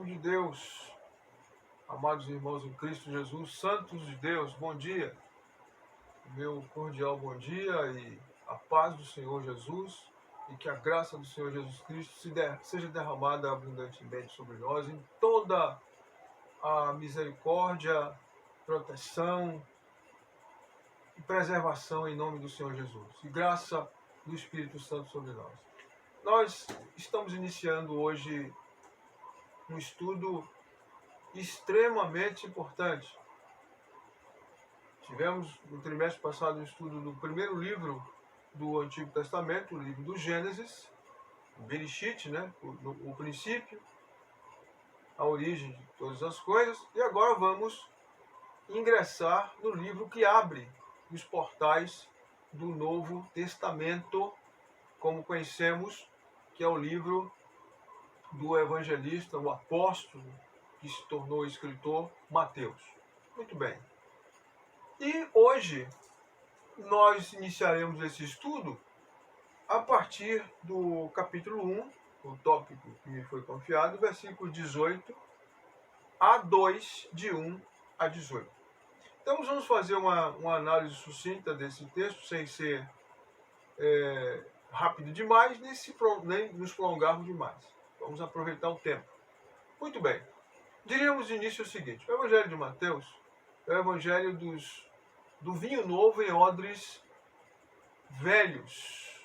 povo de Deus, amados irmãos em Cristo Jesus, santos de Deus, bom dia. Meu cordial bom dia e a paz do Senhor Jesus e que a graça do Senhor Jesus Cristo seja derramada abundantemente sobre nós em toda a misericórdia, proteção e preservação em nome do Senhor Jesus. E graça do Espírito Santo sobre nós. Nós estamos iniciando hoje um estudo extremamente importante. Tivemos no trimestre passado um estudo do primeiro livro do Antigo Testamento, o livro do Gênesis, o Bereshit, o princípio, a origem de todas as coisas, e agora vamos ingressar no livro que abre os portais do Novo Testamento, como conhecemos, que é o livro do evangelista, o apóstolo, que se tornou escritor, Mateus. Muito bem. E hoje nós iniciaremos esse estudo a partir do capítulo 1, o tópico que me foi confiado, versículos 18 a 2, de 1 a 18. Então vamos fazer uma análise sucinta desse texto, sem ser rápido demais, nem nos prolongarmos demais. Vamos aproveitar o tempo. Muito bem. Diríamos de início o seguinte: o Evangelho de Mateus é o Evangelho do vinho novo em odres velhos,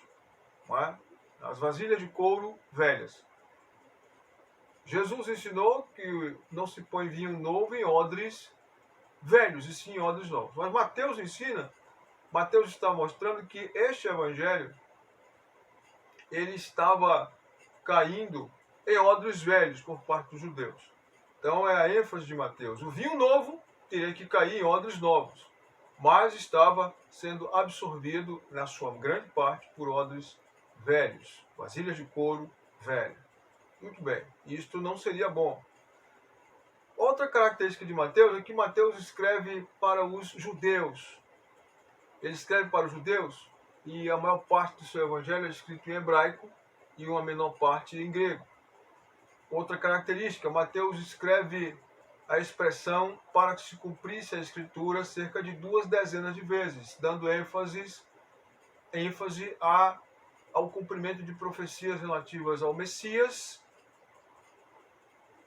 não é? As vasilhas de couro velhas. Jesus ensinou que não se põe vinho novo em odres velhos, e sim em odres novos. Mas Mateus está mostrando que este Evangelho ele estava caindo em odres velhos por parte dos judeus. Então é a ênfase de Mateus. O vinho novo teria que cair em odres novos, mas estava sendo absorvido, na sua grande parte, por odres velhos, vasilhas de couro velho. Muito bem, isto não seria bom. Outra característica de Mateus é que Mateus escreve para os judeus. Ele escreve para os judeus e a maior parte do seu evangelho é escrito em hebraico e uma menor parte em grego. Outra característica, Mateus escreve a expressão para que se cumprisse a escritura cerca de 2 dezenas de vezes, dando ênfase ao cumprimento de profecias relativas ao Messias,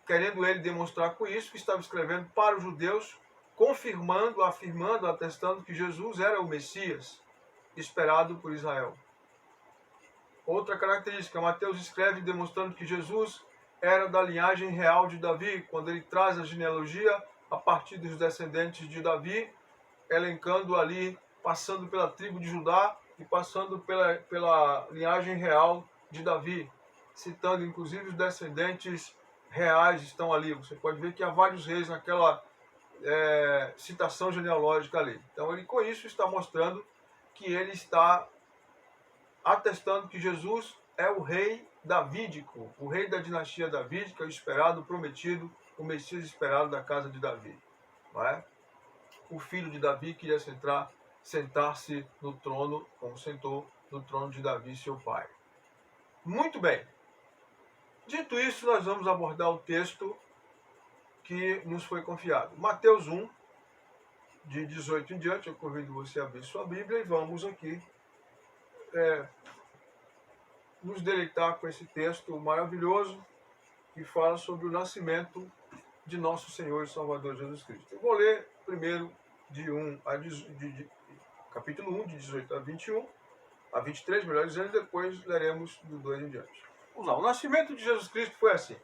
querendo ele demonstrar com isso que estava escrevendo para os judeus, confirmando, afirmando, atestando que Jesus era o Messias esperado por Israel. Outra característica, Mateus escreve demonstrando que Jesus era da linhagem real de Davi, quando ele traz a genealogia a partir dos descendentes de Davi, elencando ali, passando pela tribo de Judá e passando pela linhagem real de Davi, citando inclusive os descendentes reais estão ali. Você pode ver que há vários reis naquela citação genealógica ali. Então ele com isso está mostrando que ele está atestando que Jesus é o rei davídico, o rei da dinastia davídica, o esperado, o prometido, o Messias esperado da casa de Davi. Não é? O filho de Davi queria sentar-se no trono, como sentou no trono de Davi, seu pai. Muito bem. Dito isso, nós vamos abordar o texto que nos foi confiado. Mateus 1, de 18 em diante. Eu convido você a abrir sua Bíblia e vamos aqui nos deleitar com esse texto maravilhoso que fala sobre o nascimento de nosso Senhor e Salvador Jesus Cristo. Eu vou ler primeiro capítulo 1, de 18 a 21, a 23, melhor dizendo, e depois leremos do 2 em diante. Vamos lá. O nascimento de Jesus Cristo foi assim.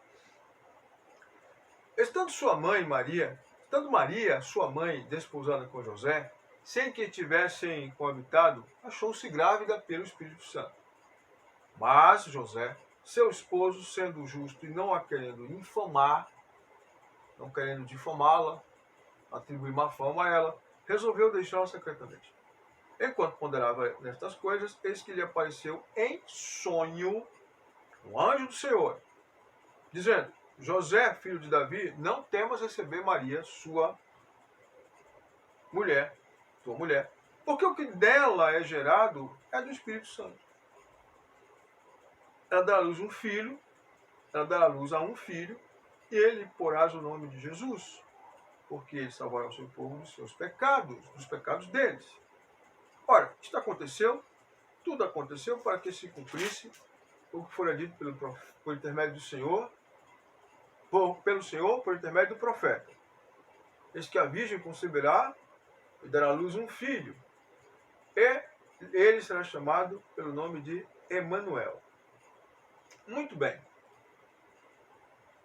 Estando Maria, sua mãe, desposada com José, sem que tivessem coabitado, achou-se grávida pelo Espírito Santo. Mas José, seu esposo, sendo justo e não a querendo infamar, não querendo difamá-la, atribuir má fama a ela, resolveu deixá-la secretamente. Enquanto ponderava nestas coisas, eis que lhe apareceu em sonho um anjo do Senhor, dizendo: José, filho de Davi, não temas receber Maria, tua mulher, porque o que dela é gerado é do Espírito Santo. Ela dará à luz a um filho, e ele porás o nome de Jesus, porque ele salvará o seu povo dos seus pecados, dos pecados deles. Ora, isto aconteceu, tudo aconteceu para que se cumprisse o que fora dito por intermédio do Senhor, pelo Senhor, por intermédio do profeta. Eis que a virgem conceberá e dará à luz um filho, e ele será chamado pelo nome de Emanuel. Muito bem.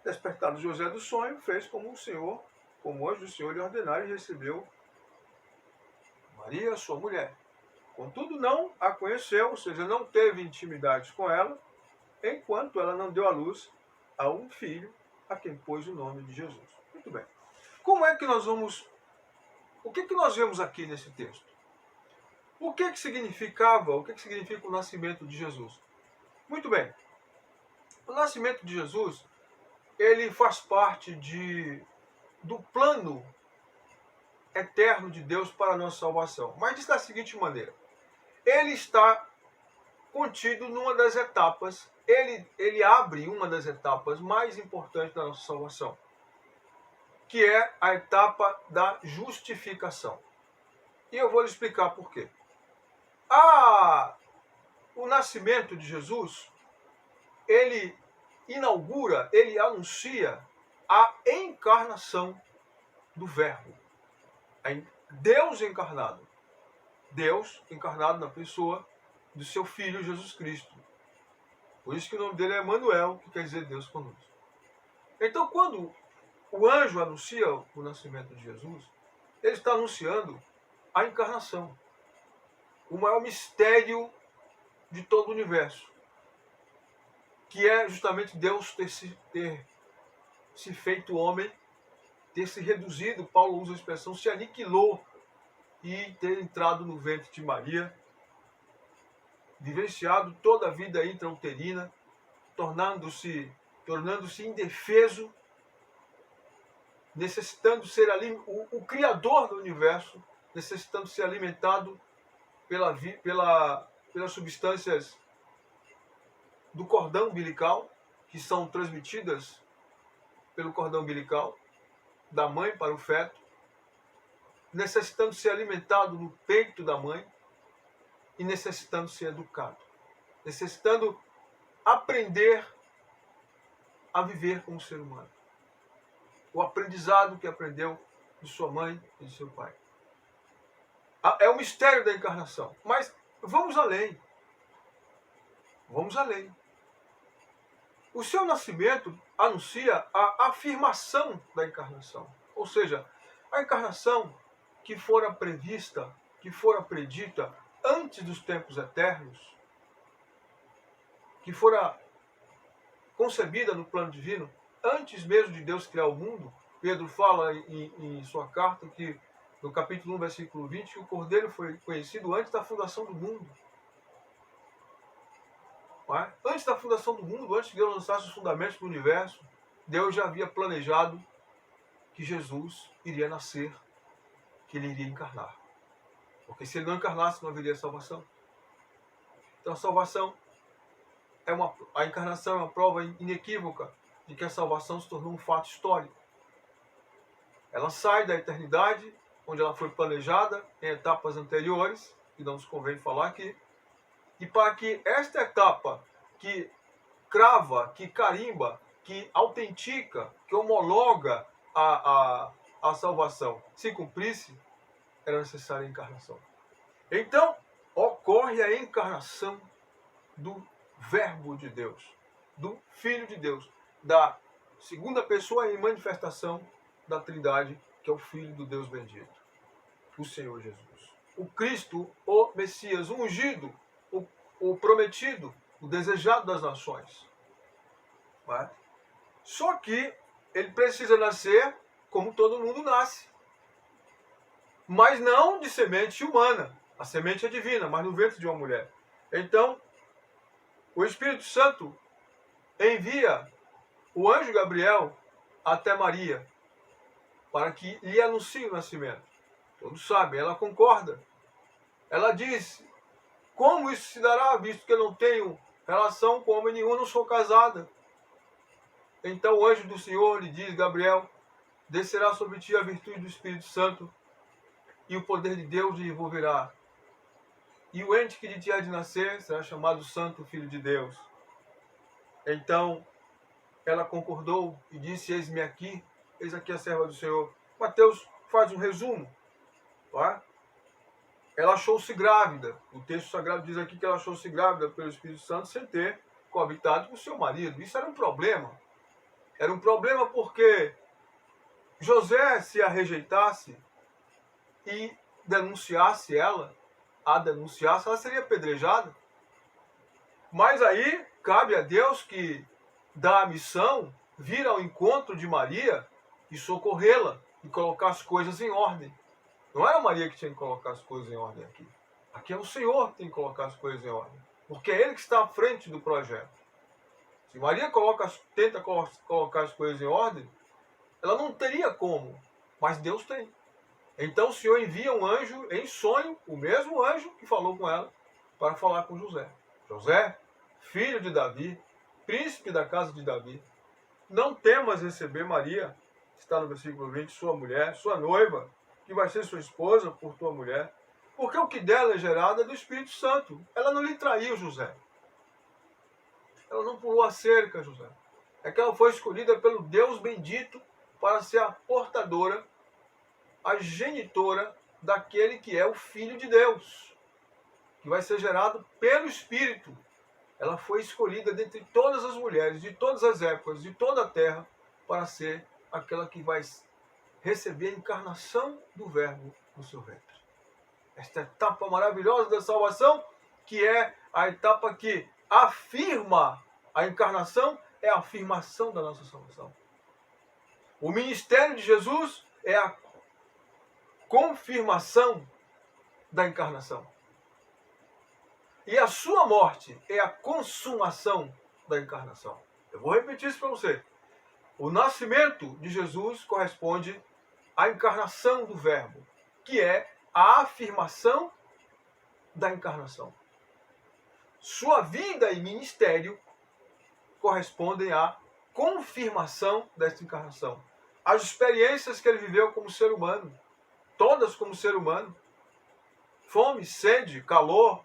Despertado José do sonho, fez como o Senhor, como anjo do Senhor lhe ordenara, e recebeu Maria, sua mulher. Contudo, não a conheceu, ou seja, não teve intimidade com ela, enquanto ela não deu à luz a um filho, a quem pôs o nome de Jesus. Muito bem. Como é que nós vamos... O que nós vemos aqui nesse texto? O que significa o nascimento de Jesus? Muito bem. O nascimento de Jesus, ele faz parte do plano eterno de Deus para a nossa salvação. Mas diz da seguinte maneira: ele está contido numa das etapas, ele abre uma das etapas mais importantes da nossa salvação, que é a etapa da justificação. E eu vou lhe explicar por quê. O nascimento de Jesus, ele inaugura, ele anuncia a encarnação do Verbo. Deus encarnado. Deus encarnado na pessoa do seu Filho Jesus Cristo. Por isso que o nome dele é Emanuel, que quer dizer Deus conosco. Então, quando o anjo anuncia o nascimento de Jesus, ele está anunciando a encarnação, o maior mistério de todo o universo, que é justamente Deus ter se feito homem, ter se reduzido, Paulo usa a expressão, se aniquilou, e ter entrado no ventre de Maria, vivenciado toda a vida intrauterina, tornando-se indefeso, necessitando ser o Criador do universo, necessitando ser alimentado pelas substâncias do cordão umbilical, que são transmitidas pelo cordão umbilical, da mãe para o feto, necessitando ser alimentado no peito da mãe e necessitando ser educado, necessitando aprender a viver como ser humano. O aprendizado que aprendeu de sua mãe e de seu pai. É o mistério da encarnação. Mas vamos além. Vamos além. O seu nascimento anuncia a afirmação da encarnação. Ou seja, a encarnação que fora prevista, que fora predita antes dos tempos eternos, que fora concebida no plano divino, antes mesmo de Deus criar o mundo. Pedro fala em sua carta que, no capítulo 1, versículo 20, que o Cordeiro foi conhecido antes da fundação do mundo. Antes da fundação do mundo, antes de Deus lançasse os fundamentos do universo, Deus já havia planejado que Jesus iria nascer, que ele iria encarnar. Porque se ele não encarnasse, não haveria salvação. Então a salvação a encarnação é uma prova inequívoca de que a salvação se tornou um fato histórico. Ela sai da eternidade, onde ela foi planejada em etapas anteriores, que não nos convém falar aqui, e para que esta etapa que crava, que carimba, que autentica, que homologa a salvação se cumprisse, era necessária a encarnação. Então, ocorre a encarnação do Verbo de Deus, do Filho de Deus, da segunda pessoa em manifestação da Trindade, que é o Filho do Deus bendito, o Senhor Jesus. O Cristo, o Messias, o ungido, o prometido, o desejado das nações. Só que ele precisa nascer como todo mundo nasce. Mas não de semente humana. A semente é divina, mas no ventre de uma mulher. Então, o Espírito Santo envia o anjo Gabriel até Maria para que lhe anuncie o nascimento. Todos sabem, ela concorda. Ela diz: como isso se dará, visto que eu não tenho relação com homem nenhum, não sou casada? Então o anjo do Senhor lhe diz, Gabriel, descerá sobre ti a virtude do Espírito Santo, e o poder de Deus lhe envolverá. E o ente que de ti há de nascer será chamado Santo Filho de Deus. Então ela concordou e disse, eis-me aqui, eis aqui a serva do Senhor. Mateus faz um resumo. Tá? Ela achou-se grávida. O texto sagrado diz aqui que ela achou-se grávida pelo Espírito Santo sem ter coabitado com seu marido. Isso era um problema. Era um problema porque José, se a rejeitasse e denunciasse ela, ela seria apedrejada. Mas aí cabe a Deus que dá a missão, vir ao encontro de Maria e socorrê-la e colocar as coisas em ordem. Não era Maria que tinha que colocar as coisas em ordem aqui. Aqui é o Senhor que tem que colocar as coisas em ordem. Porque é Ele que está à frente do projeto. Se Maria tenta colocar as coisas em ordem, ela não teria como, mas Deus tem. Então o Senhor envia um anjo em sonho, o mesmo anjo que falou com ela, para falar com José. José, filho de Davi, príncipe da casa de Davi, não temas receber Maria, está no versículo 20, sua mulher, sua noiva, que vai ser sua esposa por tua mulher, porque o que dela é gerado é do Espírito Santo. Ela não lhe traiu, José. Ela não pulou a cerca, José. É que ela foi escolhida pelo Deus bendito para ser a portadora, a genitora daquele que é o Filho de Deus, que vai ser gerado pelo Espírito. Ela foi escolhida dentre todas as mulheres, de todas as épocas, de toda a terra, para ser aquela que vai receber a encarnação do Verbo no seu ventre. Esta etapa maravilhosa da salvação, que é a etapa que afirma a encarnação, é a afirmação da nossa salvação. O ministério de Jesus é a confirmação da encarnação. E a sua morte é a consumação da encarnação. Eu vou repetir isso para você. O nascimento de Jesus corresponde à encarnação do Verbo, que é a afirmação da encarnação. Sua vida e ministério correspondem à confirmação desta encarnação. As experiências que ele viveu como ser humano, todas como ser humano, fome, sede, calor,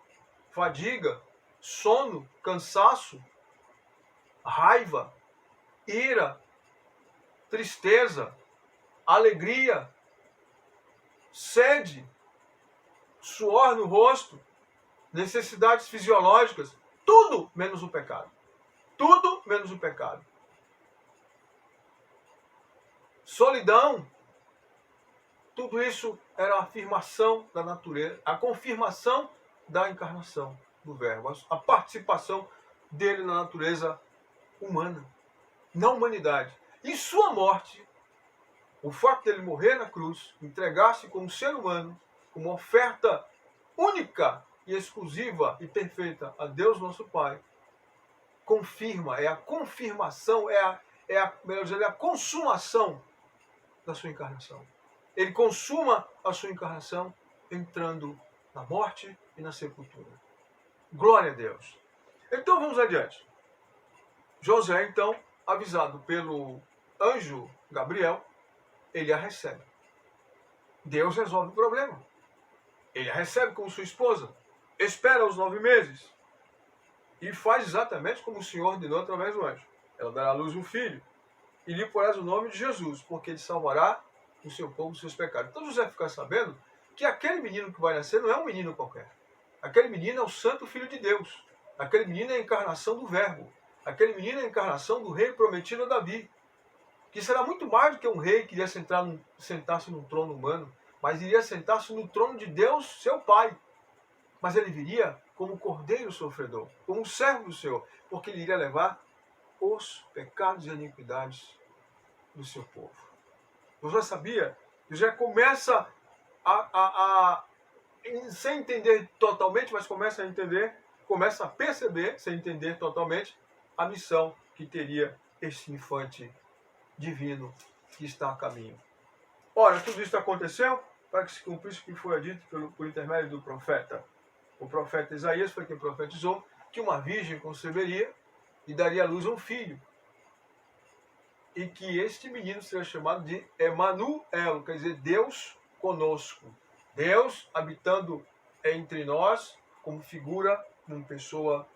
fadiga, sono, cansaço, raiva, ira, tristeza, alegria, sede, suor no rosto, necessidades fisiológicas, tudo menos o pecado. Tudo menos o pecado. Solidão, tudo isso era a afirmação da natureza, a confirmação da encarnação do Verbo, a participação dele na natureza humana, na humanidade. E sua morte, o fato dele morrer na cruz, entregar-se como ser humano, como oferta única e exclusiva e perfeita a Deus nosso Pai, confirma, é a confirmação, é a consumação da sua encarnação. Ele consuma a sua encarnação entrando na morte e na sepultura. Glória a Deus. Então vamos adiante. José, então, avisado pelo anjo Gabriel, ele a recebe. Deus resolve o problema. Ele a recebe como sua esposa. Espera os 9 meses. E faz exatamente como o Senhor ordenou através do anjo. Ela dará à luz um filho. E lhe porás o nome de Jesus, porque ele salvará o seu povo dos seus pecados. Então José fica sabendo que aquele menino que vai nascer não é um menino qualquer. Aquele menino é o Santo Filho de Deus. Aquele menino é a encarnação do Verbo. Aquele menino é a encarnação do rei prometido a Davi. Que será muito mais do que um rei que iria sentar-se num trono humano, mas iria sentar-se no trono de Deus, seu Pai. Mas ele viria como cordeiro sofredor, como servo do Senhor, porque ele iria levar os pecados e iniquidades do seu povo. José sabia, José começa sem entender totalmente, mas começa a entender, começa a perceber, sem entender totalmente, a missão que teria este infante divino que está a caminho. Ora, tudo isso aconteceu para que se cumprisse o que foi dito por intermédio do profeta. O profeta Isaías foi quem profetizou que uma virgem conceberia e daria à luz a um filho. e que este menino seria chamado de Emanuel, quer dizer, Deus conosco. Deus habitando entre nós como figura, como pessoa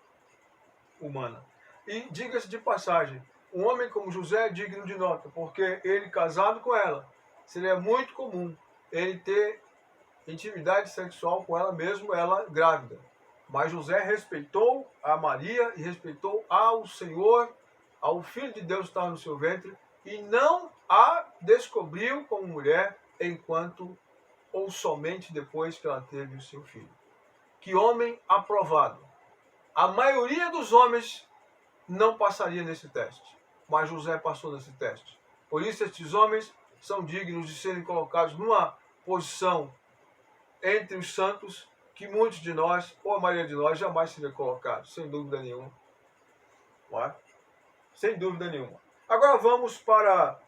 humana. E diga-se de passagem, um homem como José é digno de nota, porque ele casado com ela, seria muito comum ele ter intimidade sexual com ela mesmo, ela grávida. Mas José respeitou a Maria e respeitou ao Senhor, ao Filho de Deus que estava no seu ventre, e não a descobriu como mulher enquanto ou somente depois que ela teve o seu filho. Que homem aprovado! A maioria dos homens não passaria nesse teste, mas José passou nesse teste. Por isso estes homens são dignos de serem colocados numa posição entre os santos que muitos de nós, ou a maioria de nós, jamais seria colocado, sem dúvida nenhuma. Não é? Sem dúvida nenhuma. Agora vamos para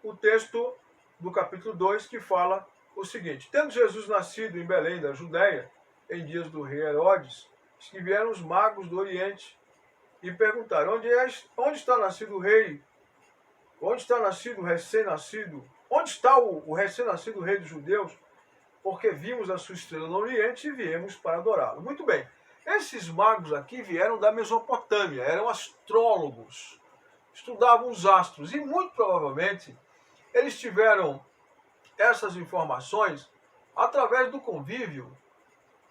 o texto do capítulo 2, que fala o seguinte: tendo Jesus nascido em Belém da Judéia, em dias do rei Herodes, que vieram os magos do Oriente e perguntaram: onde está nascido o rei? Onde está nascido o recém-nascido? Onde está o recém-nascido rei dos judeus? Porque vimos a sua estrela no Oriente e viemos para adorá-lo. Muito bem, esses magos aqui vieram da Mesopotâmia, eram astrólogos, estudavam os astros e muito provavelmente eles tiveram essas informações através do convívio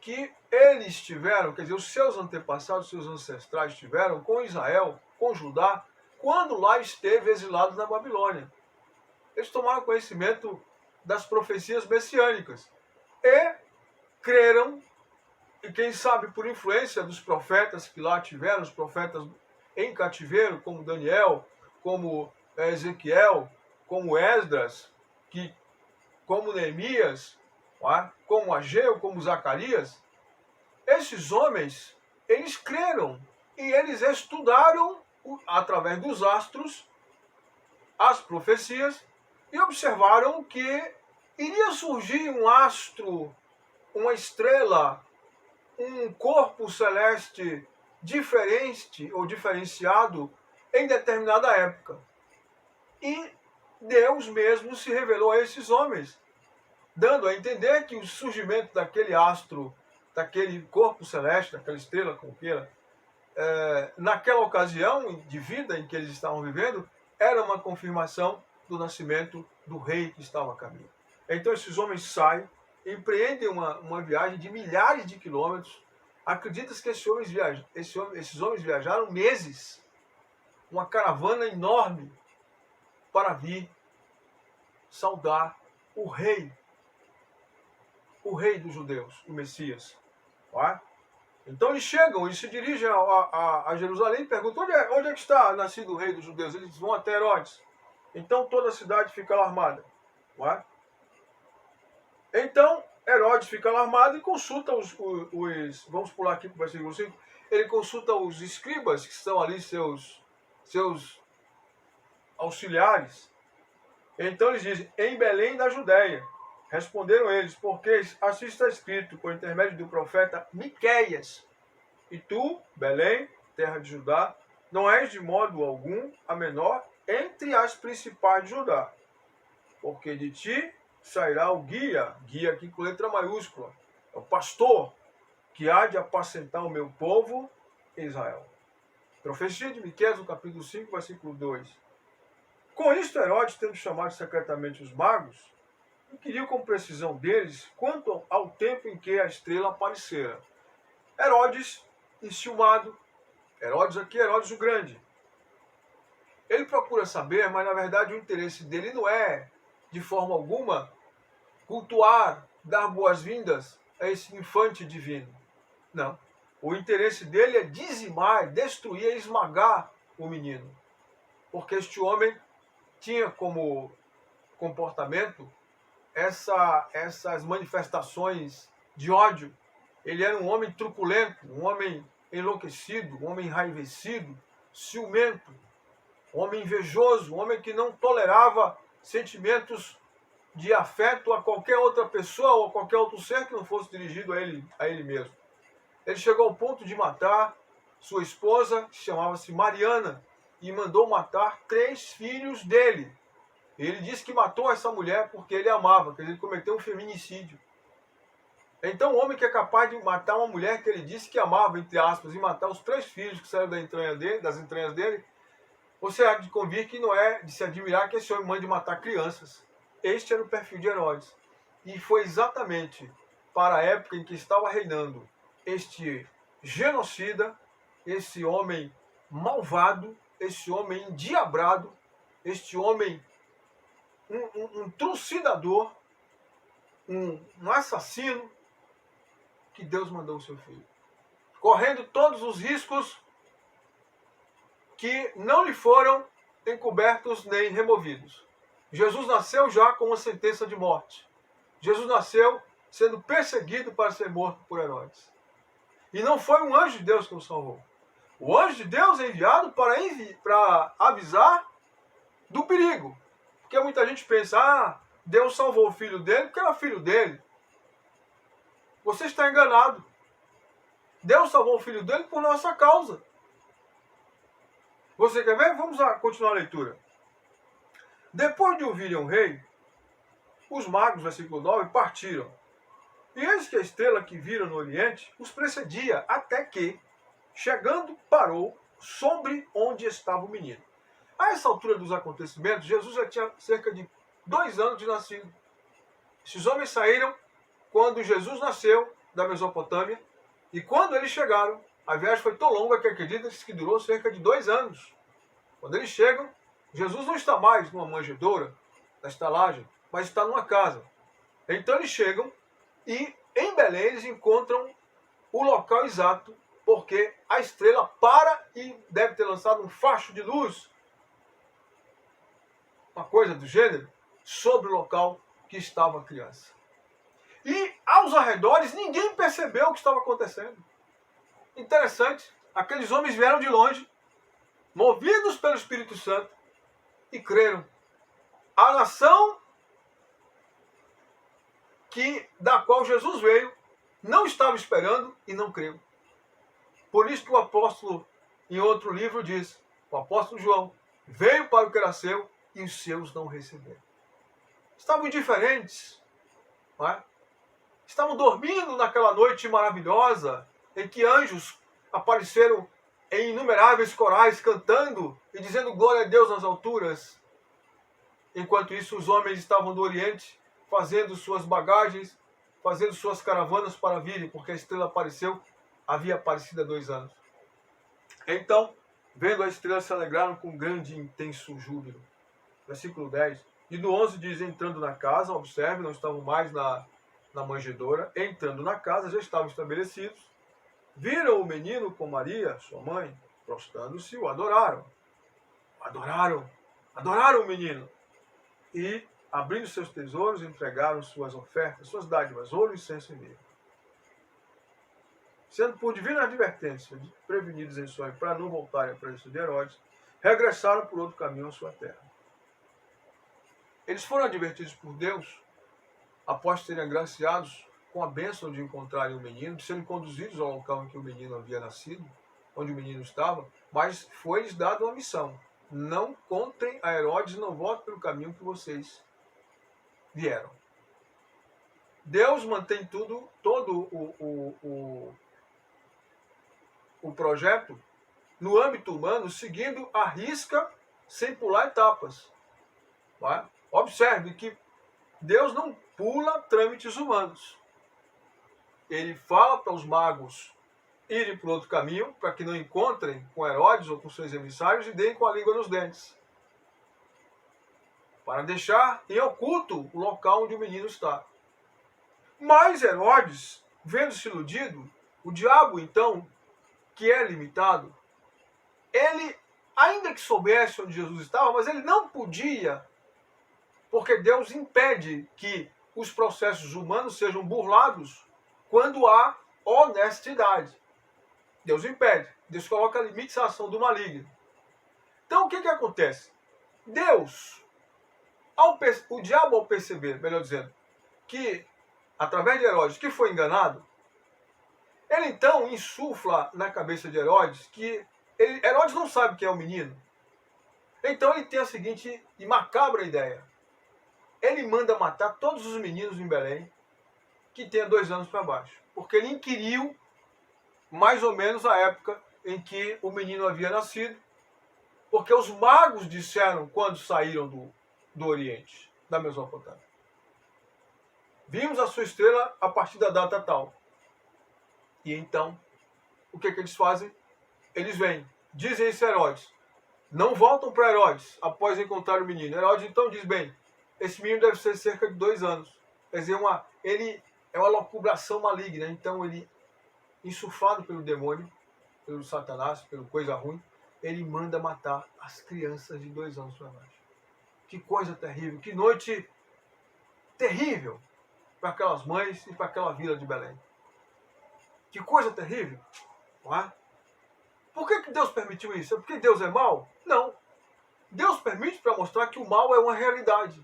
que eles tiveram, quer dizer, os seus antepassados, seus ancestrais tiveram com Israel, com Judá, quando lá esteve exilado na Babilônia. Eles tomaram conhecimento das profecias messiânicas e creram, e quem sabe por influência dos profetas que lá tiveram, os profetas em cativeiro, como Daniel, como Ezequiel, como Esdras, como Neemias, como Ageu, como Zacarias, esses homens, eles creram e eles estudaram, através dos astros, as profecias e observaram que iria surgir um astro, uma estrela, um corpo celeste diferente ou diferenciado em determinada época. E Deus mesmo se revelou a esses homens, dando a entender que o surgimento daquele astro, daquele corpo celeste, daquela estrela, como queira, naquela ocasião de vida em que eles estavam vivendo, era uma confirmação do nascimento do rei que estava a caminho. Então esses homens saem, empreendem uma viagem de milhares de quilômetros. Acredita-se que esses homens viajaram meses, uma caravana enorme, para vir saudar o rei dos judeus, o Messias. Então eles chegam, eles se dirigem a Jerusalém e perguntam: onde é que está nascido o rei dos judeus? Eles vão até Herodes. Então toda a cidade fica alarmada. Então Herodes fica alarmado e consulta vamos pular aqui para o versículo 5, ele consulta os escribas, que são ali seus auxiliares. Então eles dizem: em Belém da Judéia. Responderam eles: porque assim está escrito por intermédio do profeta Miqueias: e tu, Belém, terra de Judá, não és de modo algum a menor entre as principais de Judá, porque de ti sairá o guia aqui com letra maiúscula, é o pastor, que há de apacentar o meu povo Israel. Profecia de Miqueias, no capítulo 5, versículo 2. Com isto, Herodes, tendo chamado secretamente os magos, inquiriu com precisão deles quanto ao tempo em que a estrela aparecera. Herodes, enciumado, Herodes o Grande, ele procura saber, mas na verdade o interesse dele não é, de forma alguma, cultuar, dar boas-vindas a esse infante divino. Não. O interesse dele é dizimar, destruir, esmagar o menino. Porque este homem tinha como comportamento essas manifestações de ódio. Ele era um homem truculento, um homem enlouquecido, um homem enraivecido, ciumento, um homem invejoso, um homem que não tolerava sentimentos de afeto a qualquer outra pessoa ou a qualquer outro ser que não fosse dirigido a ele mesmo. Ele chegou ao ponto de matar sua esposa, que chamava-se Mariana, e mandou matar 3 filhos dele. Ele disse que matou essa mulher porque ele amava, quer dizer, ele cometeu um feminicídio. Então o homem que é capaz de matar uma mulher que ele disse que amava, entre aspas, e matar os 3 filhos que saíram das entranhas dele, você há de convir que não é de se admirar que esse homem mande matar crianças. Este era o perfil de Herodes. E foi exatamente para a época em que estava reinando este genocida, esse homem malvado, esse homem endiabrado, este homem um trucidador, um assassino, que Deus mandou o seu filho. Correndo todos os riscos que não lhe foram encobertos nem removidos. Jesus nasceu já com uma sentença de morte. Jesus nasceu sendo perseguido para ser morto por Herodes. E não foi um anjo de Deus que o salvou. O anjo de Deus é enviado para avisar do perigo. Porque muita gente pensa, Deus salvou o filho dele porque era filho dele. Você está enganado. Deus salvou o filho dele por nossa causa. Você quer ver? Vamos continuar a leitura. Depois de ouvirem o rei, os magos, versículo 9, partiram. E eis que a estrela que viram no oriente os precedia, até que, chegando, parou sobre onde estava o menino. A essa altura dos acontecimentos, Jesus já tinha cerca de 2 anos de nascido. Esses homens saíram quando Jesus nasceu da Mesopotâmia, e quando eles chegaram, a viagem foi tão longa que acredita-se que durou cerca de 2 anos. Quando eles chegam, Jesus não está mais numa manjedoura, na estalagem, mas está numa casa. Então eles chegam e em Belém eles encontram o local exato, porque a estrela para e deve ter lançado um facho de luz, uma coisa do gênero, sobre o local que estava a criança. E aos arredores ninguém percebeu o que estava acontecendo. Interessante, aqueles homens vieram de longe, movidos pelo Espírito Santo, e creram. A nação da qual Jesus veio não estava esperando e não creu. Por isso que o apóstolo, em outro livro, diz, o apóstolo João, veio para o que era seu e os seus não receberam. Estavam indiferentes, não é? Estavam dormindo naquela noite maravilhosa em que anjos apareceram em inumeráveis corais cantando e dizendo glória a Deus nas alturas. Enquanto isso, os homens estavam do Oriente fazendo suas bagagens, fazendo suas caravanas para virem, porque a estrela havia aparecido há 2 anos. Então, vendo a estrela, se alegraram com grande e intenso júbilo. Versículo 10. E no 11 diz, entrando na casa, observe, não estavam mais na manjedoura, entrando na casa, já estavam estabelecidos, viram o menino com Maria, sua mãe, prostrando-se, o adoraram. Adoraram o menino. E, abrindo seus tesouros, entregaram suas ofertas, suas dádivas, ouro, incenso e mirra. Sendo por divina advertência, prevenidos em sonho para não voltarem à presença de Herodes, regressaram por outro caminho à sua terra. Eles foram advertidos por Deus, após serem agraciados com a bênção de encontrarem o menino, de serem conduzidos ao local em que o menino havia nascido, onde o menino estava, mas foi-lhes dada uma missão. Não contem a Herodes, não voltem pelo caminho que vocês vieram. Deus mantém todo o projeto no âmbito humano, seguindo a risca, sem pular etapas. Tá? Observe que Deus não pula trâmites humanos. Ele fala para os magos irem por outro caminho, para que não encontrem com Herodes ou com seus emissários e deem com a língua nos dentes. Para deixar em oculto o local onde o menino está. Mas Herodes, vendo-se iludido, o diabo então, que é limitado, ele, ainda que soubesse onde Jesus estava, mas ele não podia, porque Deus impede que os processos humanos sejam burlados quando há honestidade. Deus impede. Deus coloca limites à ação do maligno. Então o que acontece? Deus, o diabo ao perceber, melhor dizendo, que através de Herodes, que foi enganado, ele então insufla na cabeça de Herodes que Herodes não sabe quem é o menino. Então ele tem a seguinte e macabra ideia. Ele manda matar todos os meninos em Belém que tenha 2 anos para baixo. Porque ele inquiriu mais ou menos a época em que o menino havia nascido. Porque os magos disseram quando saíram do Oriente, da Mesopotâmia. Vimos a sua estrela a partir da data tal. E então, o que eles fazem? Eles vêm, dizem isso a Herodes. Não voltam para Herodes após encontrar o menino. Herodes então diz, bem, esse menino deve ser cerca de 2 anos. Quer dizer, ele é uma locubração maligna. Então ele, insuflado pelo demônio, pelo Satanás, pela coisa ruim, ele manda matar as crianças de 2 anos para baixo. Que coisa terrível, que noite terrível para aquelas mães e para aquela vila de Belém. Que coisa terrível, não é? Por que Deus permitiu isso? É porque Deus é mau? Não. Deus permite para mostrar que o mal é uma realidade.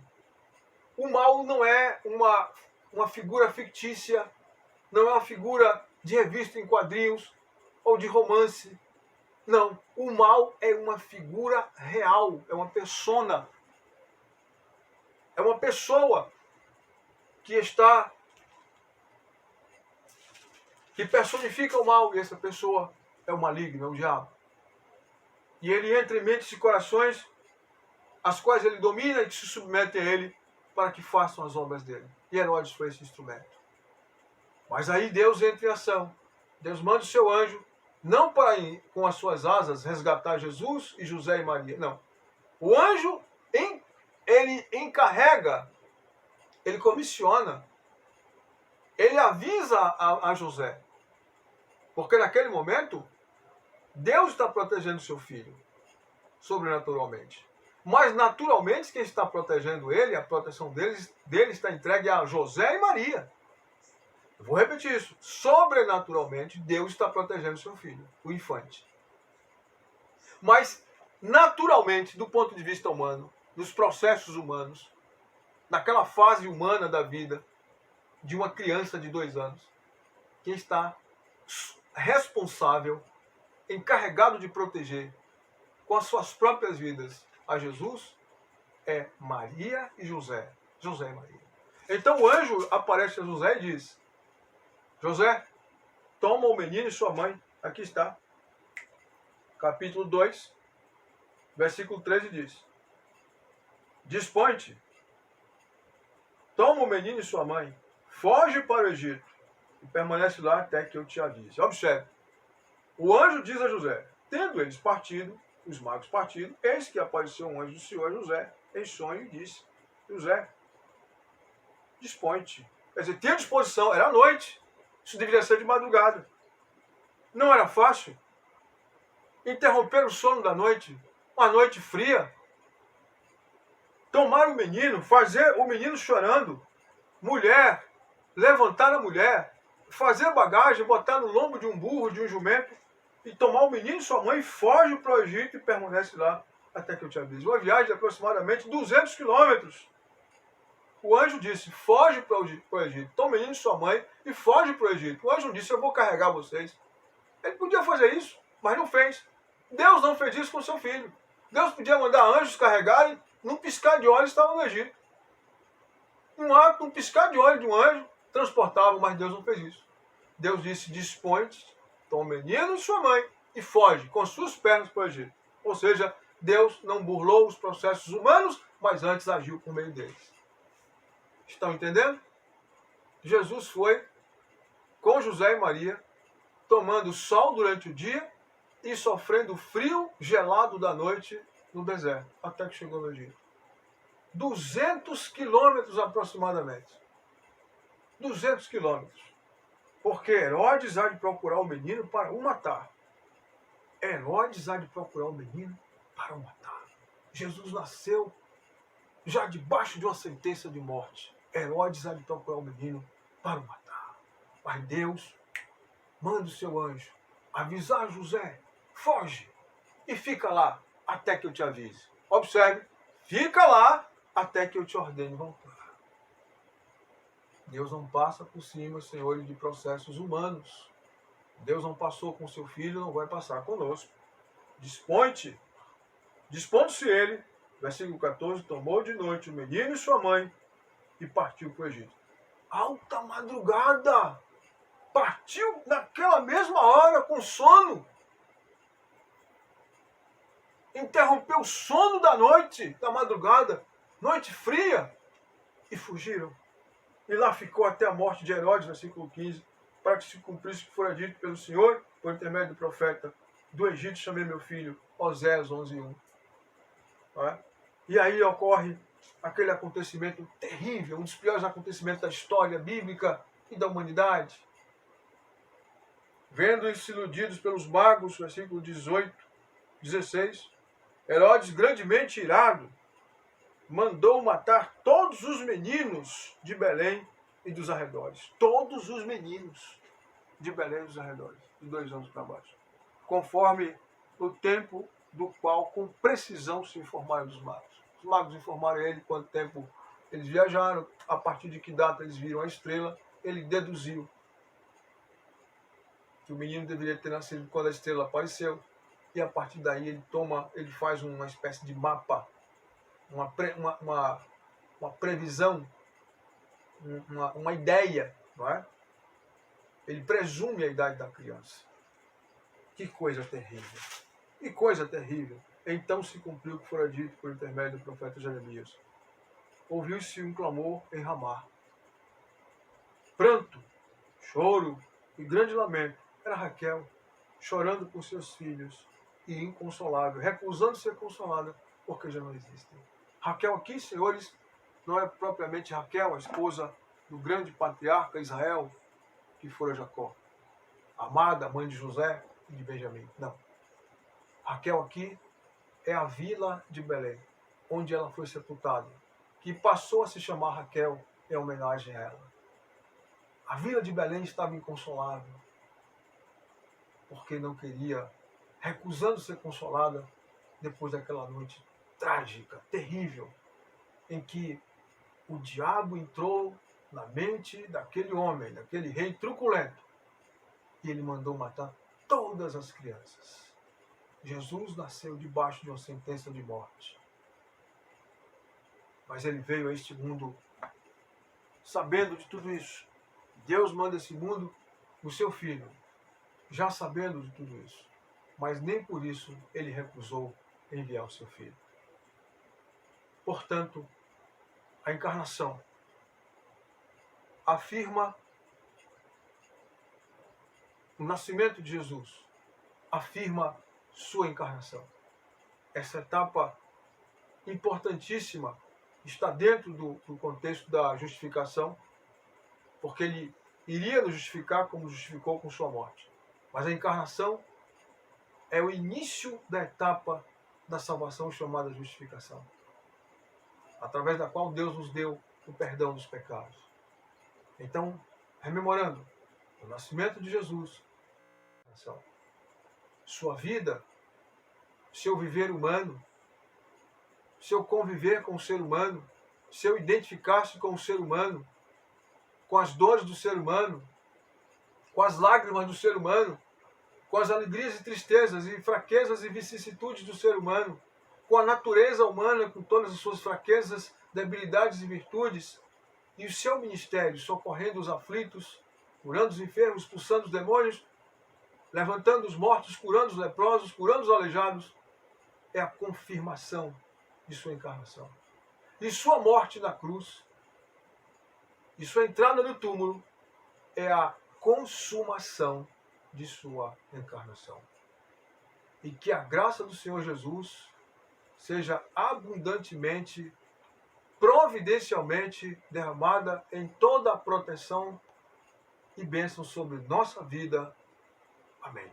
O mal não é uma figura fictícia, não é uma figura de revista em quadrinhos ou de romance. Não. O mal é uma figura real, é uma persona. É uma pessoa que personifica o mal, e essa pessoa é o maligno, é o diabo. E ele entra em mentes e corações, as quais ele domina e que se submetem a ele para que façam as obras dele. E Herodes foi esse instrumento. Mas aí Deus entra em ação. Deus manda o seu anjo, não para com as suas asas resgatar Jesus e José e Maria, não. O anjo, ele encarrega, ele comissiona, ele avisa a José. Porque naquele momento, Deus está protegendo seu filho, sobrenaturalmente. Mas naturalmente, quem está protegendo ele, a proteção dele está entregue a José e Maria. Eu vou repetir isso. Sobrenaturalmente, Deus está protegendo seu filho, o infante. Mas, naturalmente, do ponto de vista humano, dos processos humanos, naquela fase humana da vida de uma criança de 2 anos, quem está responsável, encarregado de proteger com as suas próprias vidas a Jesus é Maria e José. José e Maria. Então o anjo aparece a José e diz: José, toma o menino e sua mãe. Aqui está. Capítulo 2, versículo 13 diz: Dispõe-te, toma o menino e sua mãe, foge para o Egito e permanece lá até que eu te avise. Observe. O anjo diz a José: tendo eles partido, os magos partido, eis que apareceu um anjo do Senhor a José em sonho e disse: José, dispõe-te. Quer dizer, tinha disposição, era noite. Isso deveria ser de madrugada. Não era fácil interromper o sono da noite, uma noite fria. Tomar o menino, fazer o menino chorando, mulher, levantar a mulher, fazer bagagem, botar no lombo de um burro, de um jumento, e tomar o menino e sua mãe, foge para o Egito e permanece lá até que eu te avise. Uma viagem de aproximadamente 200 quilômetros. O anjo disse: foge para o Egito, toma o menino e sua mãe e foge para o Egito. O anjo disse: eu vou carregar vocês. Ele podia fazer isso, mas não fez. Deus não fez isso com seu filho. Deus podia mandar anjos carregarem, num piscar de olhos estava no Egito. Um piscar de olhos de um anjo transportava, mas Deus não fez isso. Deus disse: dispõe-te, toma o menino e sua mãe e foge com suas pernas para o Egito. Ou seja, Deus não burlou os processos humanos, mas antes agiu por meio deles. Estão entendendo? Jesus foi com José e Maria, tomando sol durante o dia e sofrendo o frio gelado da noite no deserto, até que chegou no Egito. 200 quilômetros aproximadamente. 200 quilômetros. Porque Herodes há de procurar o menino para o matar. Herodes há de procurar o menino para o matar. Jesus nasceu já debaixo de uma sentença de morte. Herodes há de procurar o menino para o matar. Mas Deus manda o seu anjo avisar José: foge e fica lá até que eu te avise. Observe, fica lá até que eu te ordene voltar. Deus não passa por cima, Senhor, de processos humanos. Deus não passou com seu filho, não vai passar conosco. Dispõe-te, Dispondo-se ele, versículo 14, tomou de noite o menino e sua mãe e partiu para o Egito. Alta madrugada! Partiu naquela mesma hora com sono. Interrompeu o sono da noite, da madrugada, noite fria, e fugiram. E lá ficou até a morte de Herodes, versículo 15, para que se cumprisse o que fora dito pelo Senhor, por intermédio do profeta: do Egito chamei meu filho, Oséias 11:1. E aí ocorre aquele acontecimento terrível, um dos piores acontecimentos da história bíblica e da humanidade. Vendo-se iludidos pelos magos, versículo 18, 16, Herodes, grandemente irado, mandou matar todos os meninos de Belém e dos arredores. Todos os meninos de Belém e dos arredores, de 2 anos para baixo. Conforme o tempo do qual, com precisão, se informaram dos magos. Os magos informaram ele quanto tempo eles viajaram, a partir de que data eles viram a estrela. Ele deduziu que o menino deveria ter nascido quando a estrela apareceu, e a partir daí ele faz uma espécie de mapa, uma previsão, uma ideia, não é? Ele presume a idade da criança. Que coisa terrível! Que coisa terrível! Então se cumpriu o que fora dito por intermédio do profeta Jeremias. Ouviu-se um clamor em Ramá. Pranto, choro e grande lamento. Era Raquel, chorando por seus filhos e inconsolável, recusando ser consolada, porque já não existem. Raquel aqui, senhores, não é propriamente Raquel, a esposa do grande patriarca Israel, que fora Jacó, amada, mãe de José e de Benjamim. Não. Raquel aqui é a vila de Belém, onde ela foi sepultada, que passou a se chamar Raquel em homenagem a ela. A vila de Belém estava inconsolável, porque não queria, recusando ser consolada depois daquela noite trágica, terrível, em que o diabo entrou na mente daquele homem, daquele rei truculento, e ele mandou matar todas as crianças. Jesus nasceu debaixo de uma sentença de morte. Mas ele veio a este mundo sabendo de tudo isso. Deus manda esse mundo o seu filho, já sabendo de tudo isso. Mas nem por isso ele recusou enviar o seu filho. Portanto, a encarnação afirma o nascimento de Jesus, afirma sua encarnação. Essa etapa importantíssima está dentro do contexto da justificação, porque ele iria nos justificar como justificou com sua morte. Mas a encarnação é o início da etapa da salvação chamada justificação, através da qual Deus nos deu o perdão dos pecados. Então, rememorando o nascimento de Jesus, sua vida, seu viver humano, seu conviver com o ser humano, seu identificar-se com o ser humano, com as dores do ser humano, com as lágrimas do ser humano, com as alegrias e tristezas e fraquezas e vicissitudes do ser humano, com a natureza humana, com todas as suas fraquezas, debilidades e virtudes, e o seu ministério, socorrendo os aflitos, curando os enfermos, expulsando os demônios, levantando os mortos, curando os leprosos, curando os aleijados, é a confirmação de sua encarnação. E sua morte na cruz, e sua entrada no túmulo, é a consumação de sua encarnação. E que a graça do Senhor Jesus seja abundantemente, providencialmente derramada em toda a proteção e bênção sobre nossa vida. Amém.